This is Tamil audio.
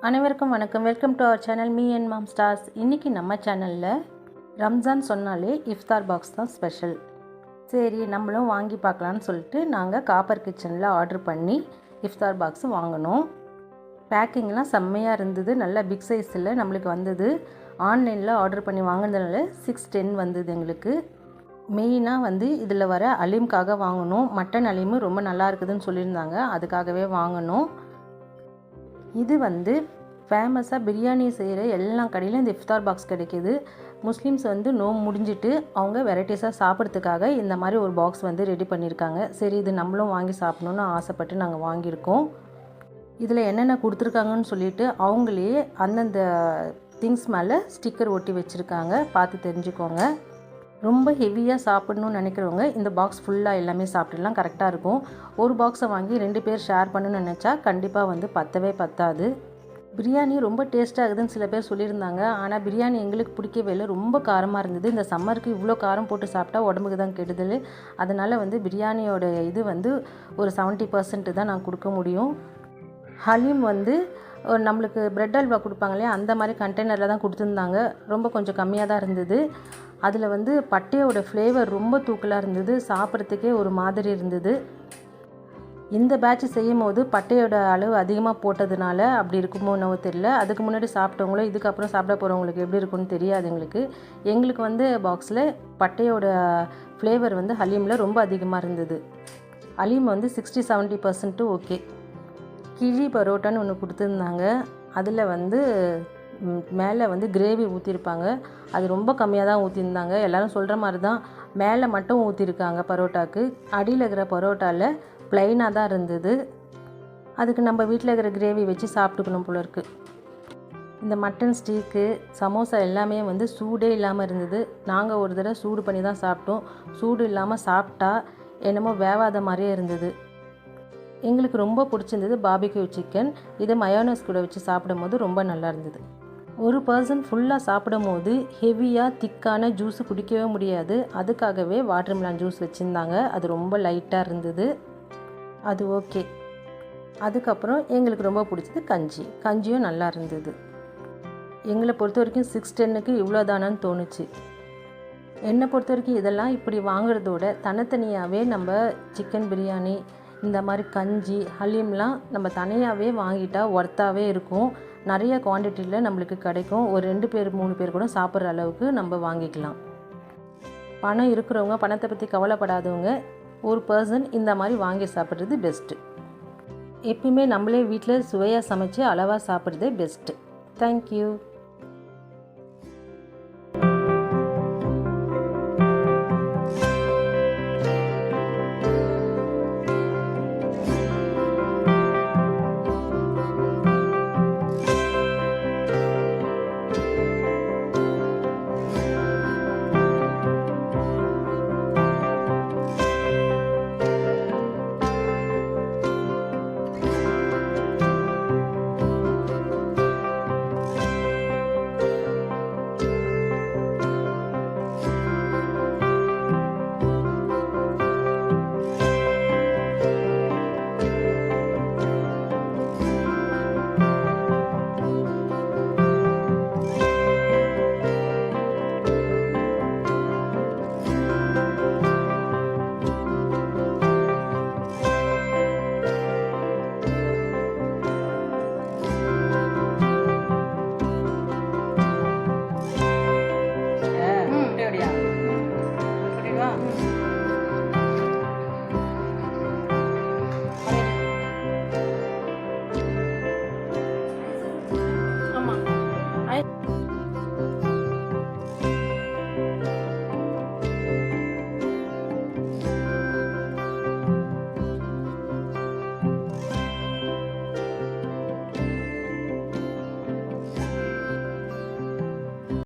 அனைவருக்கும் வணக்கம். Welcome to our channel me and mom stars. இன்றைக்கி நம்ம சேனலில் ரம்ஜான் சொன்னாலே இஃப்தார் பாக்ஸ் தான் ஸ்பெஷல். சரி, நம்மளும் வாங்கி பார்க்கலான்னு சொல்லிட்டு நாங்கள் காப்பர் கிச்சனில் ஆர்டர் பண்ணி இஃப்தார் பாக்ஸ் வாங்கினோம். பேக்கிங்லாம் செம்மையாக இருந்தது. நல்லா பிக் சைஸில் நம்மளுக்கு வந்தது. ஆன்லைனில் ஆர்டர் பண்ணி வாங்கினதுனால 610 வந்தது எங்களுக்கு. மெயினாக இதில் வர அலீம்காக வாங்கினோம். மட்டன் அலீமு ரொம்ப நல்லா இருக்குதுன்னு சொல்லியிருந்தாங்க, அதுக்காகவே வாங்கினோம். இது ஃபேமஸாக பிரியாணி செய்கிற எல்லா கடையிலும் இந்த இஃப்தார் பாக்ஸ் கிடைக்கிது. முஸ்லீம்ஸ் நோம்பு முடிஞ்சிட்டு அவங்க வெரைட்டிஸாக சாப்பிட்றதுக்காக இந்த மாதிரி ஒரு பாக்ஸ் ரெடி பண்ணியிருக்காங்க. சரி, இது நம்மளும் வாங்கி சாப்பிட்ணுன்னு ஆசைப்பட்டு நாங்கள் வாங்கியிருக்கோம். இதில் என்னென்ன கொடுத்துருக்காங்கன்னு சொல்லிட்டு அவங்களே அந்தந்த திங்ஸ் மேலே ஸ்டிக்கர் ஒட்டி வச்சுருக்காங்க, பார்த்து தெரிஞ்சுக்கோங்க. ரொம்ப ஹெவியாக சாப்பிட்ணுன்னு நினைக்கிறவங்க இந்த பாக்ஸ் ஃபுல்லாக எல்லாமே சாப்பிட்லாம், கரெக்டாக இருக்கும். ஒரு பாக்ஸை வாங்கி 2 பேர் ஷேர் பண்ணணும்னு நினச்சா கண்டிப்பாக பத்தவே பத்தாது. பிரியாணி ரொம்ப டேஸ்ட்டாக இருக்குதுன்னு சில பேர் சொல்லியிருந்தாங்க. ஆனால் பிரியாணி எங்களுக்கு பிடிக்கவே இல்லை, ரொம்ப காரமாக இருந்தது. இந்த சம்மருக்கு இவ்வளோ காரம் போட்டு சாப்பிட்டா உடம்புக்கு தான் கெடுதல். அதனால் பிரியாணியோட இது ஒரு 70% தான் நான் கொடுக்க முடியும். ஹலீம் நம்மளுக்கு பிரெட் அல்வா கொடுப்பாங்க இல்லையா, அந்த மாதிரி கண்டெய்னரில் தான் கொடுத்துருந்தாங்க. ரொம்ப கொஞ்சம் கம்மியாக தான் இருந்தது. அதில் பட்டையோட ஃப்ளேவர் ரொம்ப தூக்கலாக இருந்தது, சாப்பிட்றதுக்கே ஒரு மாதிரி இருந்தது. இந்த பேட்ச் செய்யும் போது பட்டையோட அளவு அதிகமாக போட்டதுனால அப்படி இருக்குமோ என்னவோ தெரியல. அதுக்கு முன்னாடி சாப்பிட்டவங்களோ இதுக்கப்புறம் சாப்பிட போகிறவங்களுக்கு எப்படி இருக்குன்னு தெரியாது எங்களுக்கு. எங்களுக்கு பாக்ஸில் பட்டையோட ஃப்ளேவர் ஹலீமில் ரொம்ப அதிகமாக இருந்தது. ஹலீம் 60-70% ஓகே. கிழி பரோட்டான்னு ஒன்று கொடுத்துருந்தாங்க. அதில் மேலே கிரேவி ஊற்றிருப்பாங்க. அது ரொம்ப கம்மியாக தான் ஊற்றிருந்தாங்க. எல்லோரும் சொல்கிற மாதிரி தான் மேலே மட்டும் ஊற்றிருக்காங்க பரோட்டாவுக்கு. அடியில் இருக்கிற பரோட்டாவில் ப்ளைனாக தான் இருந்தது. அதுக்கு நம்ம வீட்டில் இருக்கிற கிரேவி வச்சு சாப்பிட்டுக்கணும் போல இருக்குது. இந்த மட்டன் ஸ்டீக்கு, சமோசா எல்லாமே சூடே இல்லாமல் இருந்தது. நாங்கள் ஒரு தடவை சூடு பண்ணி தான் சாப்பிட்டோம். சூடு இல்லாமல் சாப்பிட்டா என்னமோ வேவாத மாதிரியே இருந்தது. எங்களுக்கு ரொம்ப பிடிச்சிருந்தது பார்பிக்யூ சிக்கன். இதை மயோனஸ் கூட வச்சு சாப்பிடும் போது ரொம்ப நல்லா இருந்தது. ஒரு பர்சன் ஃபுல்லாக சாப்பிடும் போது ஹெவியாக திக்கான ஜூஸு குடிக்கவே முடியாது. அதுக்காகவே வாட்டர்மெலன் ஜூஸ் வச்சுருந்தாங்க. அது ரொம்ப லைட்டாக இருந்தது, அது ஓகே. அதுக்கப்புறம் எங்களுக்கு ரொம்ப பிடிச்சது கஞ்சியும் நல்லா இருந்தது. எங்களை பொறுத்த வரைக்கும் 610க்கு இவ்வளோ தானான்னு தோணுச்சு. என்னை பொறுத்த வரைக்கும் இதெல்லாம் இப்படி வாங்குறதோட தனித்தனியாகவே நம்ம சிக்கன் பிரியாணி, இந்த மாதிரி கஞ்சி, ஹலீம்லாம் நம்ம தனியாகவே வாங்கிட்டா ஒர்த்தாகவே இருக்கும். நிறைய குவான்டிட்டியில் நம்மளுக்கு கிடைக்கும். ஒரு 2 பேர் 3 பேர் கூட சாப்பிட்ற அளவுக்கு நம்ம வாங்கிக்கலாம். பணம் இருக்கிறவங்க, பணத்தை பற்றி கவலைப்படாதவங்க, ஒரு பர்சன் இந்த மாதிரி வாங்கி சாப்பிட்றது பெஸ்ட்டு. எப்பயுமே நம்மளே வீட்டில் சுவையாக சமைச்சு அளவாக சாப்பிட்றதே பெஸ்ட்டு. தேங்க்யூ.